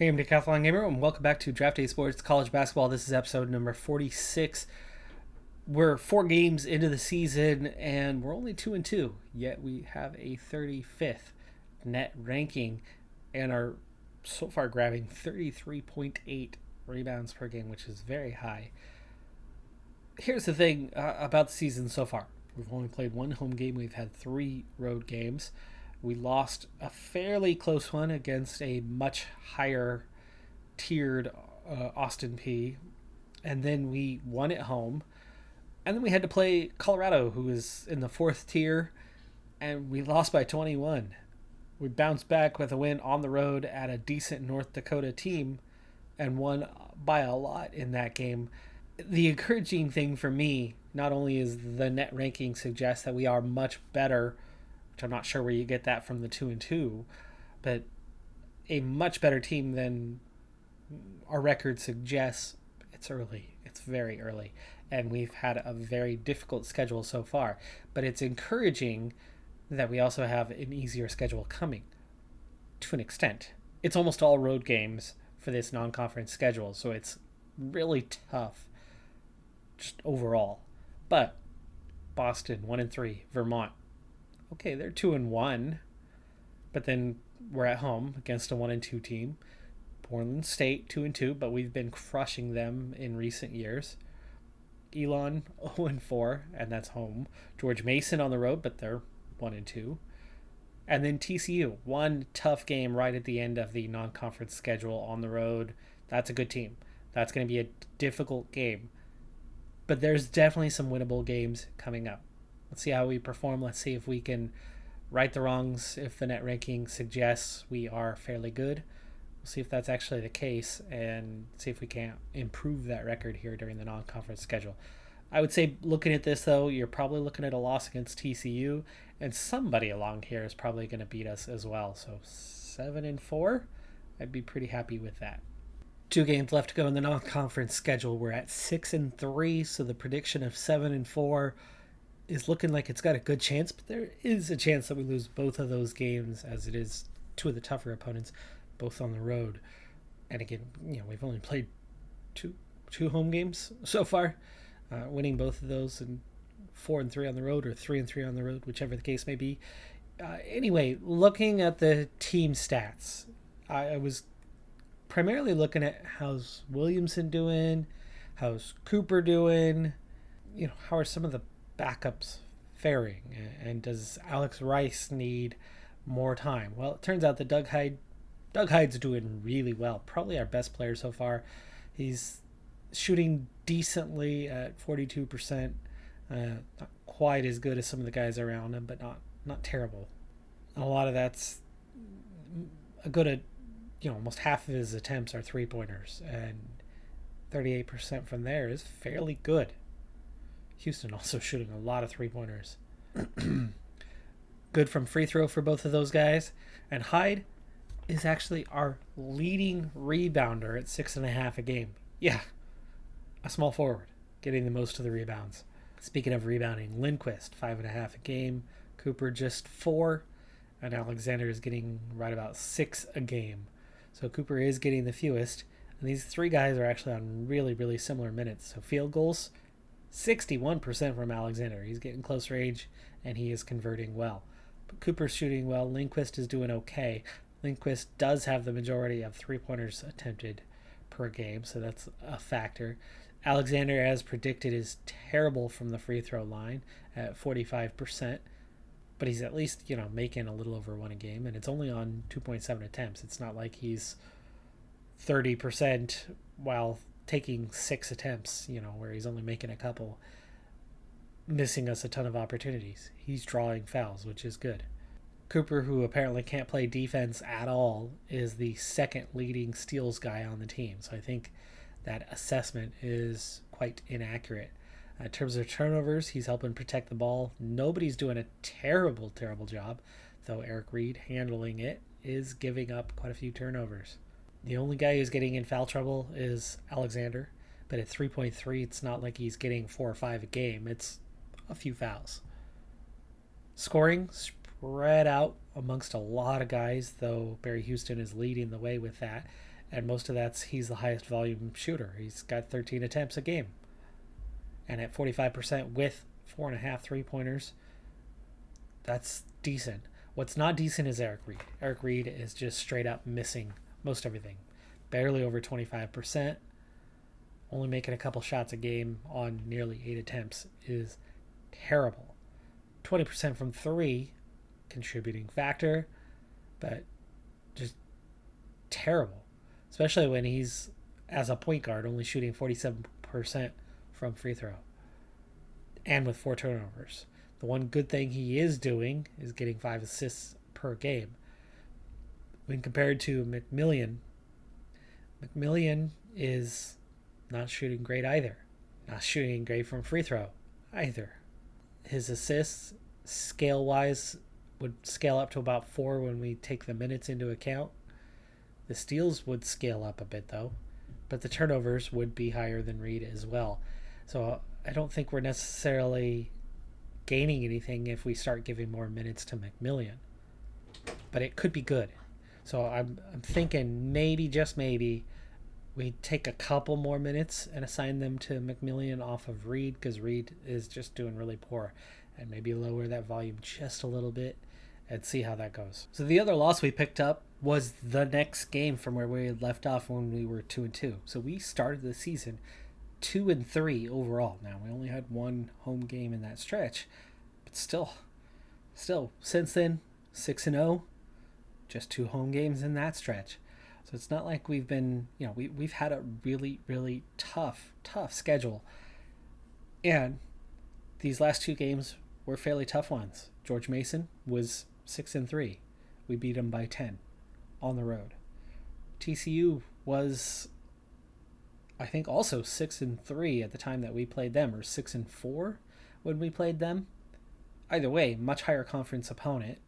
Hey, I'm Decathlon Gamer, and welcome back to Draft Day Sports College Basketball. This is episode number 46. We're 4 games into the season, and we're only 2-2. Yet we have a 35th net ranking, and are so far grabbing 33.8 rebounds per game, which is very high. Here's the thing about the season so far. We've only played one home game. We've had 3 road games. We lost a fairly close one against a much higher tiered Austin P. And then we won at home. And then we had to play Colorado, who is in the 4th tier, and we lost by 21. We bounced back with a win on the road at a decent North Dakota team and won by a lot in that game. The encouraging thing for me, not only is the net ranking suggests that we are much better, which I'm not sure where you get that from the 2-2, but a much better team than our record suggests. It's early. It's very early. And we've had a very difficult schedule so far. But it's encouraging that we also have an easier schedule coming to an extent. It's almost all road games for this non-conference schedule, so it's really tough just overall. But Boston 1-3, Vermont, okay, they're 2-1, but then we're at home against a 1-2 team. Portland State 2-2, but we've been crushing them in recent years. Elon 0-4, and that's home. George Mason on the road, but they're 1-2. And then TCU, one tough game right at the end of the non-conference schedule on the road. That's a good team. That's going to be a difficult game. But there's definitely some winnable games coming up. Let's see how we perform. Let's see if we can right the wrongs. If the net ranking suggests we are fairly good, we'll see if that's actually the case and see if we can improve that record here during the non-conference schedule. I would say, looking at this, though, you're probably looking at a loss against TCU, and somebody along here is probably going to beat us as well. So 7-4, I'd be pretty happy with that. 2 games left to go in the non-conference schedule. We're at 6-3, so the prediction of 7-4 is looking like it's got a good chance, but there is a chance that we lose both of those games, as it is 2 of the tougher opponents, both on the road. And again, we've only played two home games so far, winning both of those, and 4-3 on the road, or 3-3 on the road, whichever the case may be. Anyway, looking at the team stats, I was primarily looking at how's Williamson doing, how's Cooper doing, how are some of the backups faring, and does Alex Rice need more time? Well, it turns out that Doug Hyde's doing really well, probably our best player so far. He's shooting decently at 42%, not quite as good as some of the guys around him, but not terrible. And a lot of that's a good at almost half of his attempts are 3-pointers, and 38% from there is fairly good. Houston also shooting a lot of 3-pointers. Good from free throw for both of those guys. And Hyde is actually our leading rebounder at 6.5 a game. Yeah, a small forward getting the most of the rebounds. Speaking of rebounding, Lindquist 5.5 a game. Cooper just 4. And Alexander is getting right about 6 a game. So Cooper is getting the fewest. And these 3 guys are actually on really, really similar minutes. So field goals, 61% from Alexander. He's getting close range, and he is converting well. But Cooper's shooting well. Lindquist is doing okay. Lindquist does have the majority of 3-pointers attempted per game, so that's a factor. Alexander, as predicted, is terrible from the free throw line at 45%, but he's at least, making a little over 1 a game, and it's only on 2.7 attempts. It's not like he's 30% while taking 6 attempts, where he's only making a couple, missing us a ton of opportunities. He's drawing fouls, which is good. Cooper, who apparently can't play defense at all, is the 2nd leading steals guy on the team. So I think that assessment is quite inaccurate. In terms of turnovers, he's helping protect the ball. Nobody's doing a terrible job, though Eric Reed, handling it, is giving up quite a few turnovers. The only guy who's getting in foul trouble is Alexander, but at 3.3, it's not like he's getting 4 or 5 a game. It's a few fouls. Scoring spread out amongst a lot of guys, though Barry Houston is leading the way with that And most of that's he's the highest volume shooter. He's got 13 attempts a game. And at 45% with 4.5 3-pointers, that's decent. What's not decent is Eric Reed. Eric Reed is just straight up missing most everything. Barely over 25%. Only making a couple shots a game on nearly 8 attempts is terrible. 20% from 3, contributing factor, but just terrible. Especially when he's, as a point guard, only shooting 47% from free throw. And with 4 turnovers. The one good thing he is doing is getting 5 assists per game. When compared to McMillian is not shooting great either. Not shooting great from free throw either. His assists, scale-wise, would scale up to about 4 when we take the minutes into account. The steals would scale up a bit, though. But the turnovers would be higher than Reed as well. So I don't think we're necessarily gaining anything if we start giving more minutes to McMillian. But it could be good. So I'm thinking maybe, just maybe, we take a couple more minutes and assign them to McMillian off of Reed, because Reed is just doing really poor. And maybe lower that volume just a little bit and see how that goes. So the other loss we picked up was the next game from where we had left off when we were 2-2. So we started the season 2-3 overall. Now we only had one home game in that stretch, but still, since then 6-0, just 2 home games in that stretch. So it's not like we've been, we've had a really, really tough schedule, and these last 2 games were fairly tough ones. George Mason was 6-3. We beat him by 10 on the road. TCU was, I think, also 6-3 at the time that we played them, or 6-4 when we played them. Either way, much higher conference opponent,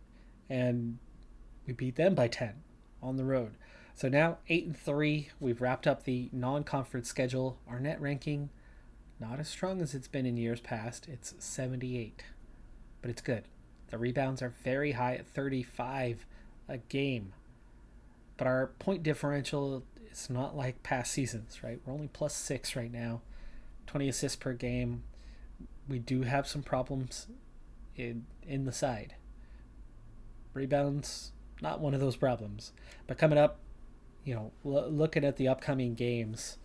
and we beat them by 10 on the road. So now 8-3, we've wrapped up the non-conference schedule. Our net ranking, not as strong as it's been in years past. It's 78, but it's good. The rebounds are very high at 35 a game. But our point differential is not like past seasons, right? We're only +6 right now, 20 assists per game. We do have some problems in the side. Rebounds, not one of those problems. But coming up, looking at the upcoming games,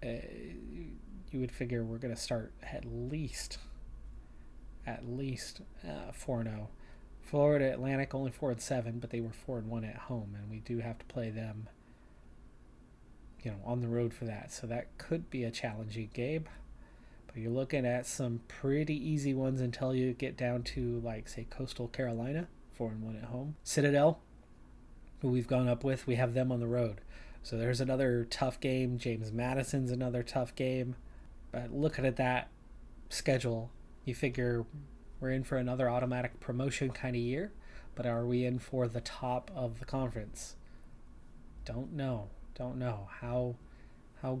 you would figure we're going to start at least 4-0. Florida Atlantic only 4-7, but they were 4-1 at home, and we do have to play them, on the road for that. So that could be a challenging game. But you're looking at some pretty easy ones until you get down to, like, say, Coastal Carolina, 4-1 at home. Citadel, who we've gone up with, we have them on the road. So there's another tough game. James Madison's another tough game. But looking at that schedule, you figure we're in for another automatic promotion kind of year. But are we in for the top of the conference? Don't know. How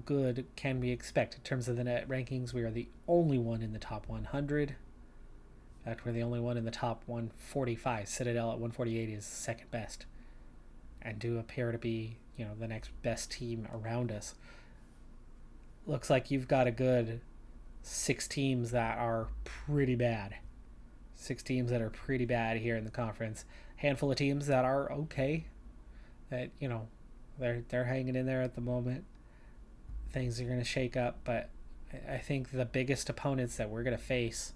good can we expect? In terms of the net rankings, we are the only one in the top 100. In fact, we're the only one in the top 145. Citadel at 148 is second best, and do appear to be, the next best team around us. Looks like you've got a good 6 teams that are pretty bad. 6 teams that are pretty bad here in the conference. Handful of teams that are okay. That, they're hanging in there at the moment. Things are going to shake up, but I think the biggest opponents that we're going to face,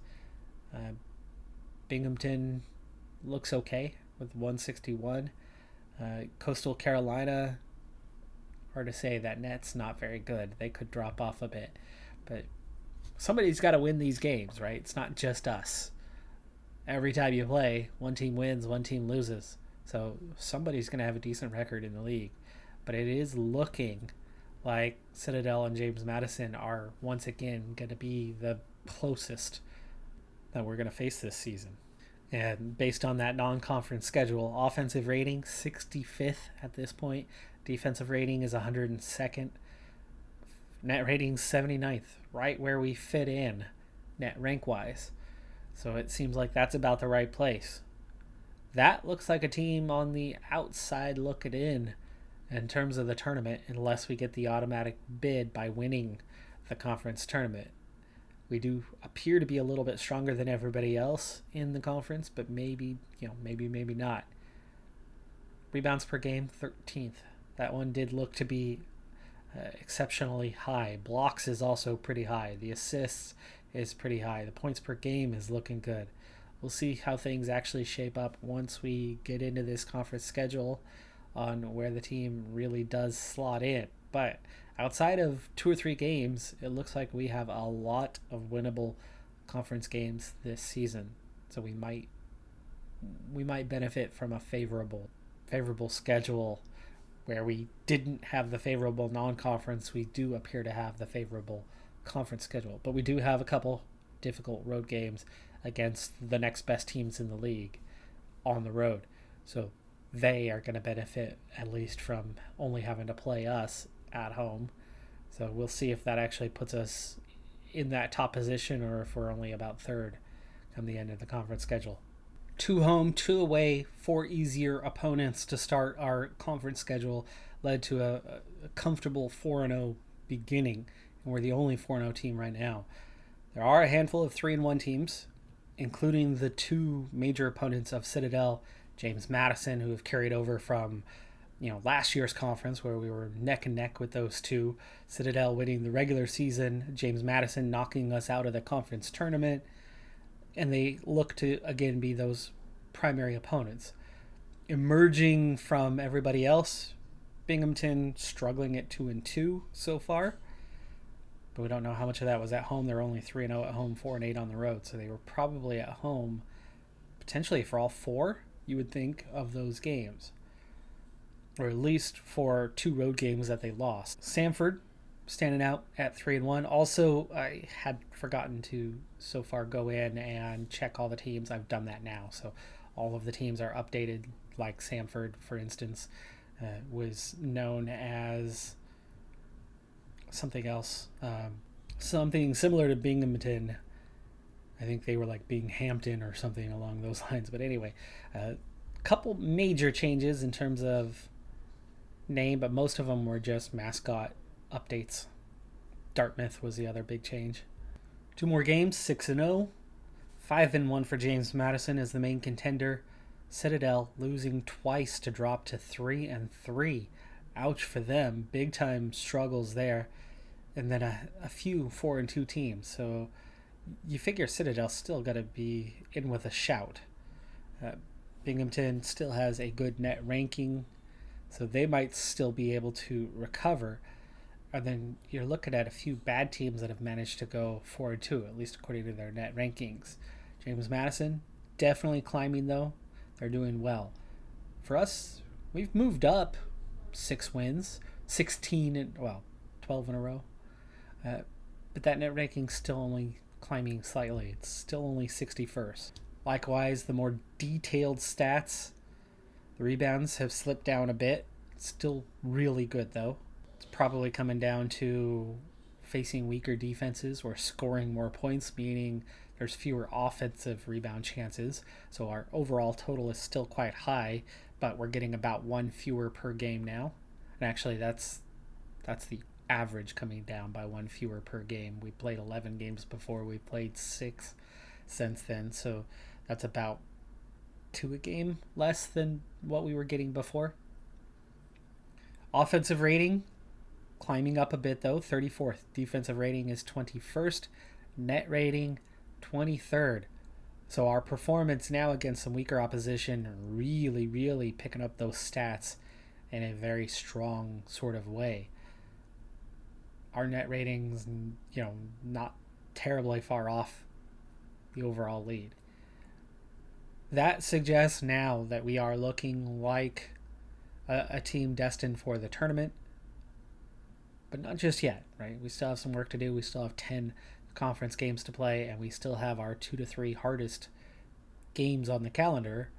Binghamton looks okay with 161. Coastal Carolina, hard to say. That net's not very good. They could drop off a bit, but somebody's got to win these games, right? It's not just us. Every time you play, one team wins, one team loses. So somebody's going to have a decent record in the league. But it is looking like Citadel and James Madison are once again going to be the closest that we're going to face this season. And based on that non-conference schedule, offensive rating 65th at this point. Defensive rating is 102nd. Net rating 79th, right where we fit in net rank-wise. So it seems like that's about the right place. That looks like a team on the outside looking in in terms of the tournament unless we get the automatic bid by winning the conference tournament. We do appear to be a little bit stronger than everybody else in the conference, but maybe not. Rebounds per game, 13th. That one did look to be exceptionally high. Blocks is also pretty high. The assists is pretty high. The points per game is looking good. We'll see how things actually shape up once we get into this conference schedule on where the team really does slot in. But outside of 2 or 3 games, it looks like we have a lot of winnable conference games this season. So we might benefit from a favorable schedule where we didn't have the favorable non-conference. We do appear to have the favorable conference schedule, but we do have a couple difficult road games against the next best teams in the league on the road. So they are going to benefit at least from only having to play us at home. So we'll see if that actually puts us in that top position or if we're only about third come the end of the conference schedule. 2 home, 2 away, 4 easier opponents to start our conference schedule led to a comfortable 4-0 beginning, and we're the only 4-0 team right now. There are a handful of 3-1 teams, including the 2 major opponents of Citadel, James Madison, who have carried over from last year's conference where we were neck and neck with those 2. Citadel winning the regular season, James Madison knocking us out of the conference tournament. And they look to, again, be those primary opponents. Emerging from everybody else, Binghamton struggling at 2-2 so far. But we don't know how much of that was at home. They're only 3-0 at home, 4-8 on the road. So they were probably at home potentially for all 4, you would think, of those games. Or at least for 2 road games that they lost. Samford standing out at 3-1. Also, I had forgotten to so far go in and check all the teams. I've done that now, so all of the teams are updated. Like Samford, for instance, was known as something else, something similar to Binghamton. I think they were like Binghamton or something along those lines. But anyway, a couple major changes in terms of name, but most of them were just mascot updates. Dartmouth was the other big change. 2 more games, 6-0. 5-1 for James Madison as the main contender. Citadel losing twice to drop to 3-3. Ouch for them. Big time struggles there. And then a few 4-2 teams. So you figure Citadel's still got to be in with a shout. Binghamton still has a good net ranking, so they might still be able to recover. And then you're looking at a few bad teams that have managed to go 4-2, at least according to their net rankings. James Madison, definitely climbing though. They're doing well. For us, we've moved up 6 wins, 12 in a row. But that net ranking's still only climbing slightly. It's still only 61st. Likewise, the more detailed stats, the rebounds have slipped down a bit. Still really good though. It's probably coming down to facing weaker defenses or scoring more points, meaning there's fewer offensive rebound chances. So our overall total is still quite high, but we're getting about 1 fewer per game now. And actually that's the average coming down by 1 fewer per game. We played 11 games before. We played 6 since then. So that's about 2 a game less than what we were getting before. Offensive rating climbing up a bit though, 34th. Defensive rating is 21st. Net rating 23rd. So our performance now against some weaker opposition really picking up those stats in a very strong sort of way. Our net ratings, not terribly far off the overall lead. That suggests now that we are looking like a team destined for the tournament, but not just yet, right? We still have some work to do. We still have 10 conference games to play, and we still have our 2 to 3 hardest games on the calendar,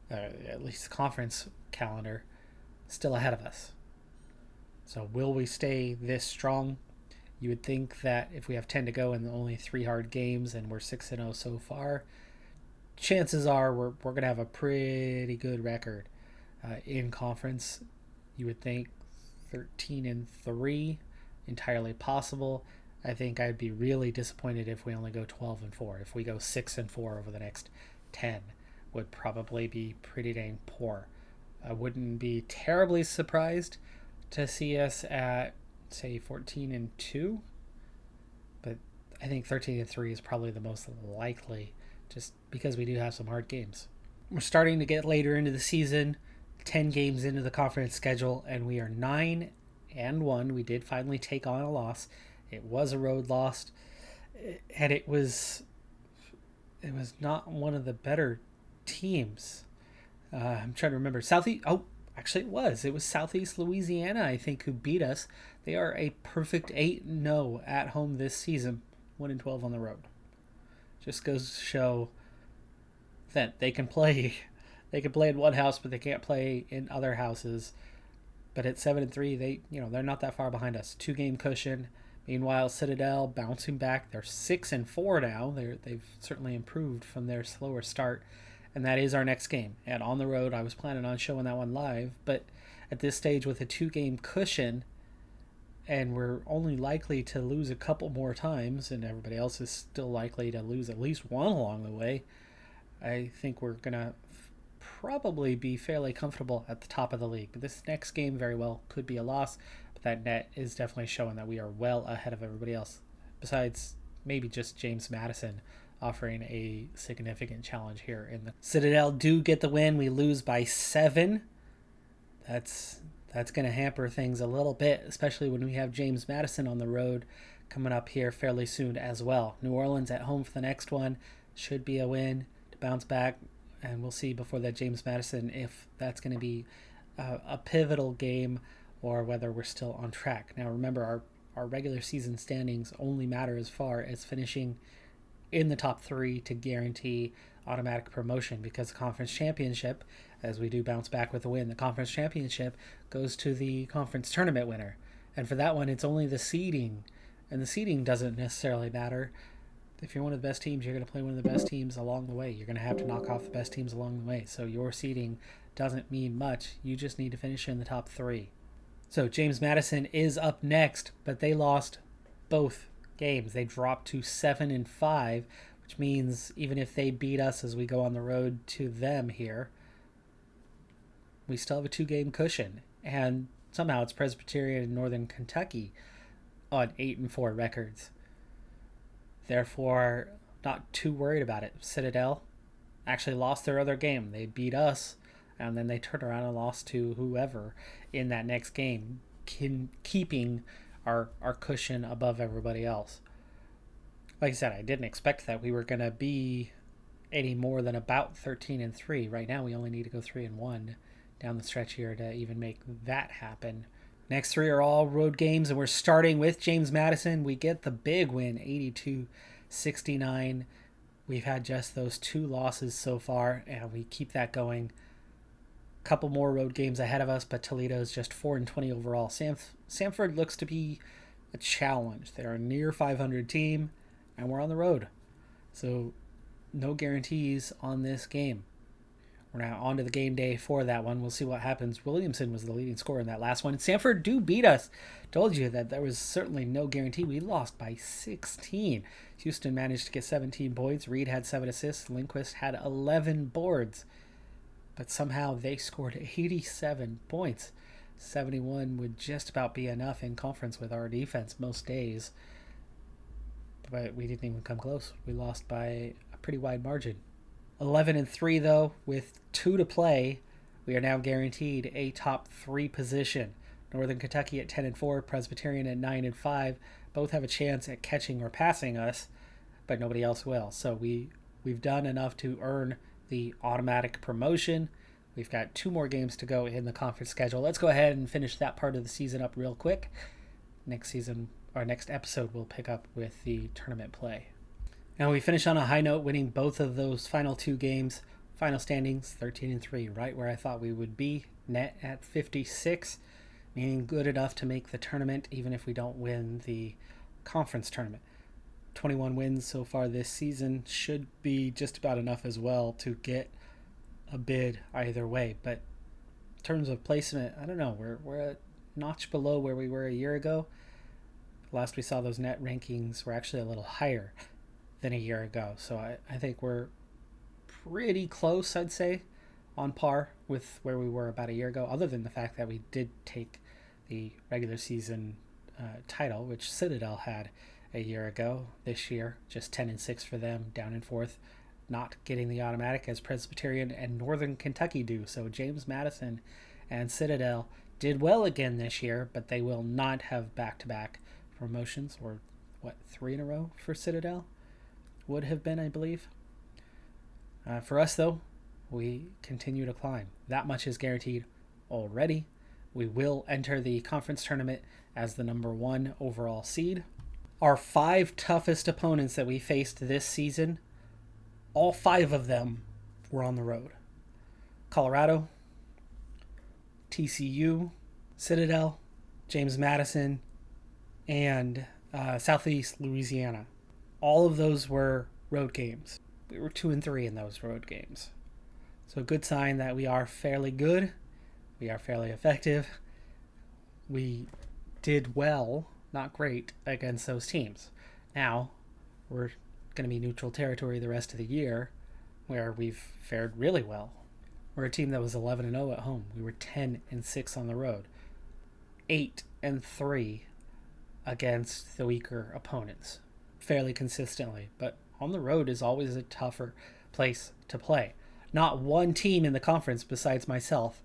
at least the conference calendar, still ahead of us. So will we stay this strong? You would think that if we have 10 to go and only 3 hard games and we're 6-0 so far, chances are we're going to have a pretty good record in conference. You would think 13-3, entirely possible. I think I'd be really disappointed if we only go 12-4. If we go 6-4 over the next 10, would probably be pretty dang poor. I wouldn't be terribly surprised to see us at, say, 14-2, but I think 13-3 is probably the most likely, just because we do have some hard games. We're starting to get later into the season, 10 games into the conference schedule, and we are 9-1. We did finally take on a loss. It was a road loss, and it was not one of the better teams. I'm trying to remember. Actually it was Southeast Louisiana, I think, who beat us. They are a perfect 8-0 at home this season, 1-12 on the road. Just goes to show that they can play in one house, but they can't play in other houses. But at 7-3, they're not that far behind us. 2-game cushion. Meanwhile, Citadel bouncing back. They're 6-4 now. They've certainly improved from their slower start, and that is our next game. And on the road, I was planning on showing that one live, but at this stage with a 2-game cushion, and we're only likely to lose a couple more times, and everybody else is still likely to lose at least one along the way, I think we're gonna probably be fairly comfortable at the top of the league. But this next game very well could be a loss, but that net is definitely showing that we are well ahead of everybody else, besides maybe just James Madison offering a significant challenge here in the Citadel. Do get the win. We lose by 7. That's going to hamper things a little bit, especially when we have James Madison on the road coming up here fairly soon as well. New Orleans at home for the next one. Should be a win to bounce back, and we'll see before that James Madison if that's going to be a pivotal game or whether we're still on track. Now remember, our regular season standings only matter as far as finishing in the top 3 to guarantee automatic promotion, because the conference championship, as we do bounce back with a win, the conference championship goes to the conference tournament winner. And for that one, it's only the seeding, and the seeding doesn't necessarily matter. If you're one of the best teams, you're going to play one of the best teams along the way. You're going to have to knock off the best teams along the way. So your seeding doesn't mean much. You just need to finish in the top 3. So James Madison is up next, but they lost both games. They dropped to 7-5, which means even if they beat us as we go on the road to them here, we still have a 2-game cushion. And somehow it's Presbyterian and Northern Kentucky on 8-4 records. Therefore, not too worried about it. Citadel actually lost their other game. They beat us, and then they turned around and lost to whoever in that next game, keeping our cushion above everybody else. Like I said, I didn't expect that we were going to be any more than about 13-3. Right now, we only need to go 3-1 down the stretch here to even make that happen. Next 3 are all road games, and we're starting with James Madison. We get the big win, 82-69. We've had just those 2 losses so far, and we keep that going. Couple more road games ahead of us, but Toledo's just 4-20 overall. Samford looks to be a challenge. They're a near 500 team, and we're on the road. So no guarantees on this game. We're now on to the game day for that one. We'll see what happens. Williamson was the leading scorer in that last one. Samford do beat us. Told you that there was certainly no guarantee. We lost by 16. Houston managed to get 17 points. Reed had 7 assists. Lindquist had 11 boards. But somehow they scored 87 points. 71 would just about be enough in conference with our defense most days. But we didn't even come close. We lost by a pretty wide margin. 11-3 though, with 2 to play, we are now guaranteed a top 3 position. Northern Kentucky at 10-4, Presbyterian at 9-5. Both have a chance at catching or passing us, but nobody else will. So we've done enough to earn the automatic promotion. We've got 2 more games to go in the conference schedule. Let's go ahead and finish that part of the season up real quick. Next episode, we'll pick up with the tournament play. Now we finish on a high note, winning both of those final 2 games. Final standings, 13-3, right where I thought we would be. Net at 56, meaning good enough to make the tournament, even if we don't win the conference tournament. 21 wins so far this season should be just about enough as well to get a bid either way. But terms of placement, I don't know. We're a notch below where we were a year ago. Last we saw, those net rankings were actually a little higher than a year ago. So I think we're pretty close, I'd say, on par with where we were about a year ago, other than the fact that we did take the regular season title, which Citadel had a year ago. This year, just 10-6 for them, down in fourth, not getting the automatic as Presbyterian and Northern Kentucky do. So James Madison and Citadel did well again this year, but they will not have back-to-back promotions, or 3 in a row for Citadel would have been, I believe. For us, though, we continue to climb. That much is guaranteed already. We will enter the conference tournament as the number 1 overall seed. Our 5 toughest opponents that we faced this season, all 5 of them were on the road. Colorado, TCU, Citadel, James Madison, and Southeast Louisiana. All of those were road games. We were 2-3 in those road games. So a good sign that we are fairly good. We are fairly effective. We did well, not great, against those teams. Now, we're going to be neutral territory the rest of the year, where we've fared really well. We're a team that was 11-0 at home. We were 10-6 on the road. 8-3 against the weaker opponents, fairly consistently. But on the road is always a tougher place to play. Not one team in the conference besides myself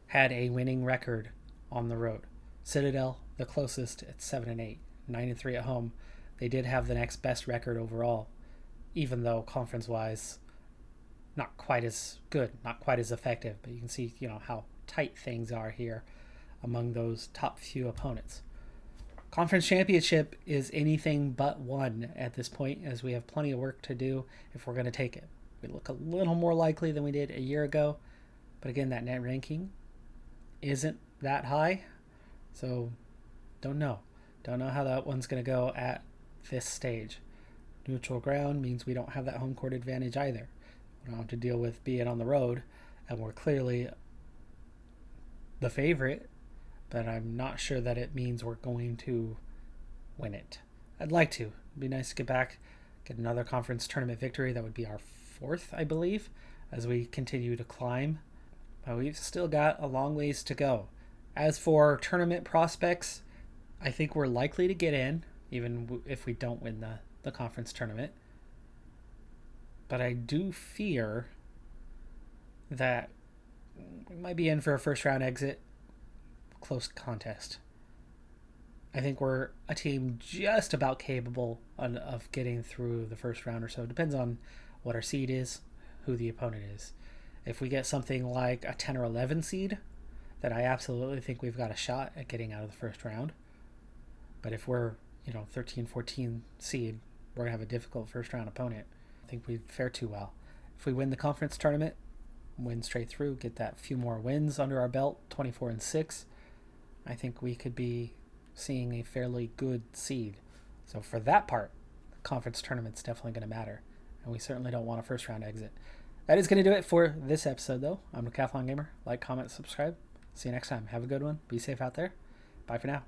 had a winning record on the road. Citadel, the closest, at 7-8, 9-3 at home. They did have the next best record overall, even though conference-wise, not quite as good, not quite as effective. But you can see, how tight things are here among those top few opponents. Conference championship is anything but one at this point, as we have plenty of work to do if we're going to take it. We look a little more likely than we did a year ago, but again, that net ranking isn't that high, so don't know how that one's going to go at this stage. Neutral ground means we don't have that home court advantage either. We don't have to deal with being on the road, and we're clearly the favorite, but I'm not sure that it means we're going to win it. I'd like to. It'd be nice to get back, get another conference tournament victory. That would be our 4th, I believe, as we continue to climb. But we've still got a long ways to go. As for tournament prospects, I think we're likely to get in, even if we don't win the conference tournament. But I do fear that we might be in for a first round exit. Close contest. I think we're a team just about capable of getting through the first round or so. Depends on what our seed is, who the opponent is. If we get something like a 10 or 11 seed, then I absolutely think we've got a shot at getting out of the first round. But if we're, 13, 14 seed, we're going to have a difficult first round opponent. I think we'd fare too well. If we win the conference tournament, win straight through, get that few more wins under our belt, 24-6, I think we could be seeing a fairly good seed. So for that part, the conference tournament's definitely going to matter. And we certainly don't want a first round exit. That is going to do it for this episode, though. I'm Decathlon Gamer. Like, comment, subscribe. See you next time. Have a good one. Be safe out there. Bye for now.